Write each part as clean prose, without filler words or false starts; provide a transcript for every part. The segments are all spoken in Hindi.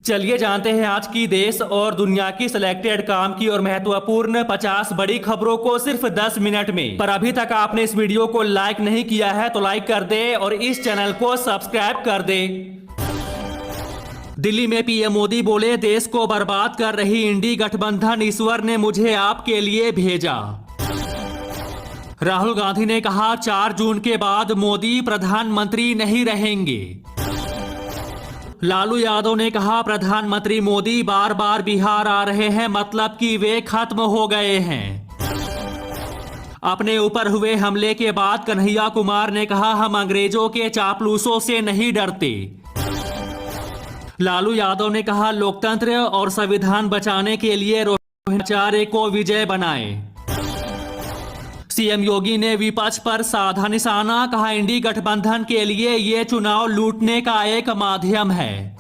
चलिए जानते हैं आज की देश और दुनिया की सिलेक्टेड काम की और महत्वपूर्ण 50 बड़ी खबरों को सिर्फ 10 मिनट में। पर अभी तक आपने इस वीडियो को लाइक नहीं किया है तो लाइक कर दे और इस चैनल को सब्सक्राइब कर दे। दिल्ली में पीएम मोदी बोले, देश को बर्बाद कर रही इंडी गठबंधन ईश्वर ने मुझे आपके लिए भेजा। राहुल गांधी ने कहा 4 जून के बाद मोदी प्रधानमंत्री नहीं रहेंगे। लालू यादव ने कहा प्रधानमंत्री मोदी बार बार बिहार आ रहे हैं, मतलब कि वे खत्म हो गए हैं। अपने ऊपर हुए हमले के बाद कन्हैया कुमार ने कहा हम अंग्रेजों के चापलूसों से नहीं डरते। लालू यादव ने कहा लोकतंत्र और संविधान बचाने के लिए रोहिंग्या को विजय बनाए। सीएम योगी ने विपक्ष पर साधा निशाना, कहा इंडी गठबंधन के लिए ये चुनाव लूटने का एक माध्यम है।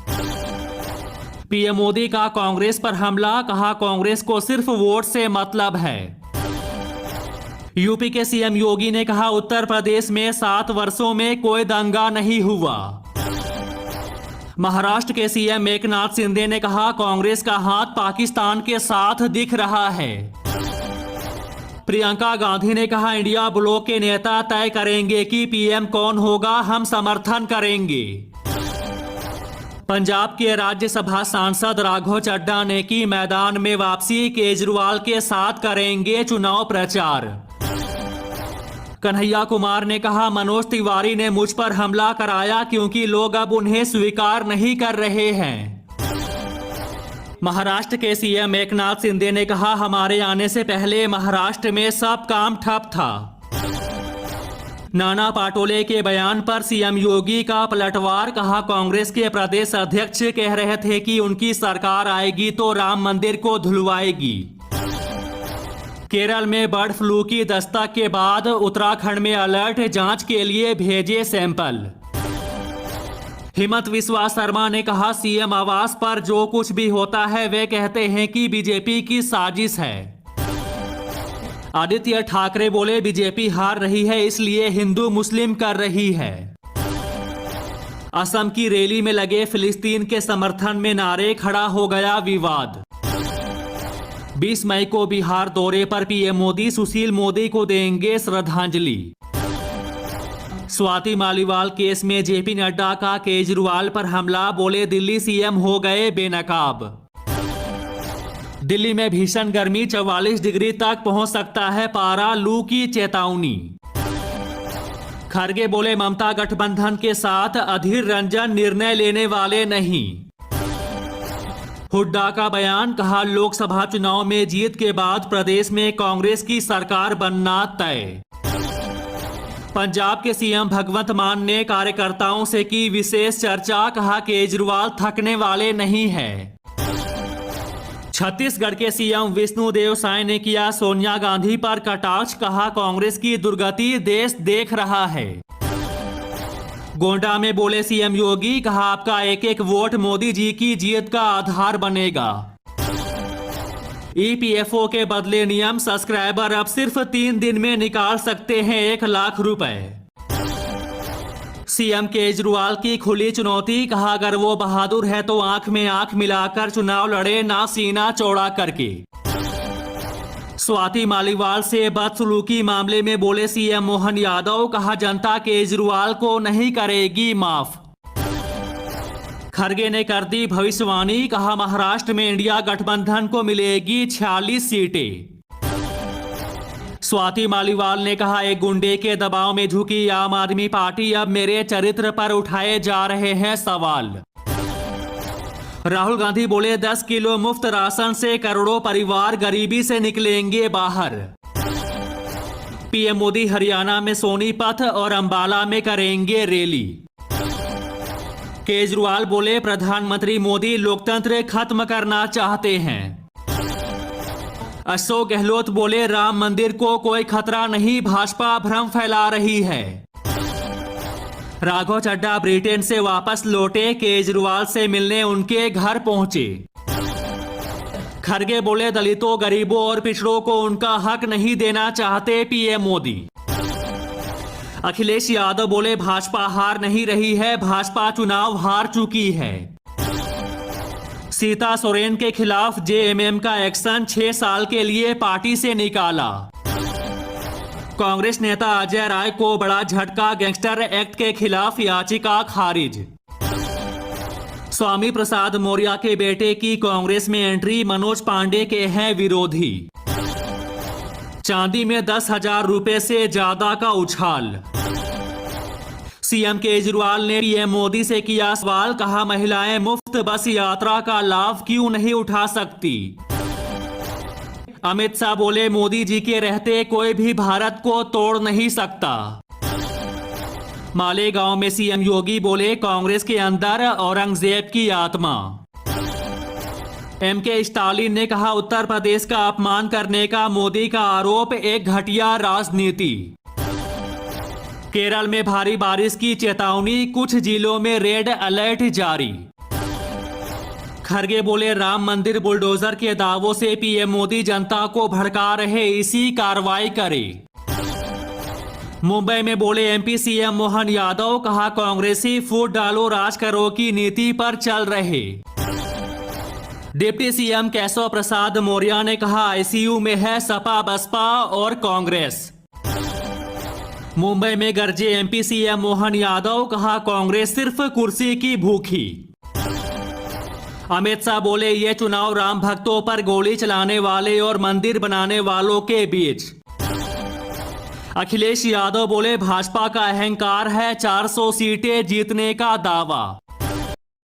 पीएम मोदी का कांग्रेस पर हमला, कहा कांग्रेस को सिर्फ वोट से मतलब है। यूपी के सीएम योगी ने कहा उत्तर प्रदेश में 7 वर्षों में कोई दंगा नहीं हुआ। महाराष्ट्र के सीएम एकनाथ शिंदे ने कहा कांग्रेस का हाथ पाकिस्तान के साथ दिख रहा है। प्रियंका गांधी ने कहा इंडिया ब्लॉक के नेता तय करेंगे कि पीएम कौन होगा, हम समर्थन करेंगे। पंजाब के राज्यसभा सांसद राघव चड्ढा ने की मैदान में वापसी, केजरीवाल के साथ करेंगे चुनाव प्रचार। कन्हैया कुमार ने कहा मनोज तिवारी ने मुझ पर हमला कराया क्योंकि लोग अब उन्हें स्वीकार नहीं कर रहे हैं। महाराष्ट्र के सीएम एकनाथ शिंदे ने कहा हमारे आने से पहले महाराष्ट्र में सब काम ठप था। नाना पाटोले के बयान पर सीएम योगी का पलटवार, कहा कांग्रेस के प्रदेश अध्यक्ष कह रहे थे कि उनकी सरकार आएगी तो राम मंदिर को धुलवाएगी। केरल में बर्ड फ्लू की दस्तक के बाद उत्तराखंड में अलर्ट, जांच के लिए भेजे सैंपल। हिमंत विश्वा शर्मा ने कहा सीएम आवास पर जो कुछ भी होता है वे कहते हैं कि बीजेपी की साजिश है। आदित्य ठाकरे बोले बीजेपी हार रही है इसलिए हिंदू मुस्लिम कर रही है। असम की रैली में लगे फिलिस्तीन के समर्थन में नारे, खड़ा हो गया विवाद। 20 मई को बिहार दौरे पर पीएम मोदी सुशील मोदी को देंगे श्रद्धांजलि। स्वाति मालीवाल केस में जेपी नड्डा का केजरीवाल पर हमला, बोले दिल्ली सीएम हो गए बेनकाब। दिल्ली में भीषण गर्मी, 44 डिग्री तक पहुंच सकता है पारा, लू की चेतावनी। खड़गे बोले ममता गठबंधन के साथ, अधीर रंजन निर्णय लेने वाले नहीं। हुड्डा का बयान, कहा लोकसभा चुनाव में जीत के बाद प्रदेश में कांग्रेस की सरकार बनना तय। पंजाब के सीएम भगवंत मान ने कार्यकर्ताओं से की विशेष चर्चा, कहा केजरीवाल थकने वाले नहीं हैं। छत्तीसगढ़ के सीएम विष्णुदेव साय ने किया सोनिया गांधी पर कटाक्ष, कहा कांग्रेस की दुर्गति देश देख रहा है। गोंडा में बोले सीएम योगी, कहा आपका एक एक वोट मोदी जी की जीत का आधार बनेगा। ईपीएफओ के बदले नियम, सब्सक्राइबर अब सिर्फ 3 दिन में निकाल सकते हैं 1 लाख रुपए। सीएम केजरीवाल की खुली चुनौती, कहा अगर वो बहादुर है तो आंख में आंख मिलाकर चुनाव लड़े, ना सीना चौड़ा करके। स्वाति मालीवाल से बदसलूकी मामले में बोले सीएम मोहन यादव, कहा जनता केजरीवाल को नहीं करेगी माफ। खड़गे ने कर दी भविष्यवाणी, कहा महाराष्ट्र में इंडिया गठबंधन को मिलेगी 46 सीटें। स्वाति मालीवाल ने कहा एक गुंडे के दबाव में झुकी आम आदमी पार्टी, अब मेरे चरित्र पर उठाए जा रहे हैं सवाल। राहुल गांधी बोले 10 किलो मुफ्त राशन से करोड़ों परिवार गरीबी से निकलेंगे बाहर। पीएम मोदी हरियाणा में सोनीपत और अंबाला में करेंगे रैली। केजरीवाल बोले प्रधानमंत्री मोदी लोकतंत्र खत्म करना चाहते हैं। अशोक गहलोत बोले राम मंदिर को कोई खतरा नहीं, भाजपा भ्रम फैला रही है। राघव चड्ढा ब्रिटेन से वापस लौटे, केजरीवाल से मिलने उनके घर पहुंचे। खड़गे बोले दलितों, गरीबों और पिछड़ों को उनका हक नहीं देना चाहते पीएम मोदी। अखिलेश यादव बोले भाजपा हार नहीं रही है, भाजपा चुनाव हार चुकी है। सीता सोरेन के खिलाफ जेएमएम का एक्शन 6 साल के लिए पार्टी से निकाला। कांग्रेस नेता अजय राय को बड़ा झटका, गैंगस्टर एक्ट के खिलाफ याचिका खारिज। स्वामी प्रसाद मौर्य के बेटे की कांग्रेस में एंट्री, मनोज पांडे के हैं विरोधी। चांदी में 10,000 रुपए से ज्यादा का उछाल। सीएम केजरीवाल ने पीएम मोदी से किया सवाल, कहा महिलाएं मुफ्त बस यात्रा का लाभ क्यों नहीं उठा सकती। अमित शाह बोले मोदी जी के रहते कोई भी भारत को तोड़ नहीं सकता। मालेगांव में सीएम योगी बोले कांग्रेस के अंदर औरंगजेब की आत्मा। एमके स्टालिन ने कहा उत्तर प्रदेश का अपमान करने का मोदी का आरोप एक घटिया राजनीति। केरल में भारी बारिश की चेतावनी, कुछ जिलों में रेड अलर्ट जारी। खरगे बोले राम मंदिर बुलडोजर के दावों से पीएम मोदी जनता को भड़का रहे, इसी कार्रवाई करे। मुंबई में बोले एमपी सीएम मोहन यादव, कहा कांग्रेसी फूट डालो राज करो की नीति पर चल रहे। डिप्टी सीएम केशव प्रसाद मौर्य ने कहा आईसीयू में है सपा बसपा और कांग्रेस। मुंबई में गरजे एमपी सीएम मोहन यादव, कहा कांग्रेस सिर्फ कुर्सी की भूखी। अमित शाह बोले ये चुनाव राम भक्तों पर गोली चलाने वाले और मंदिर बनाने वालों के बीच। अखिलेश यादव बोले भाजपा का अहंकार है 400 सीटें जीतने का दावा।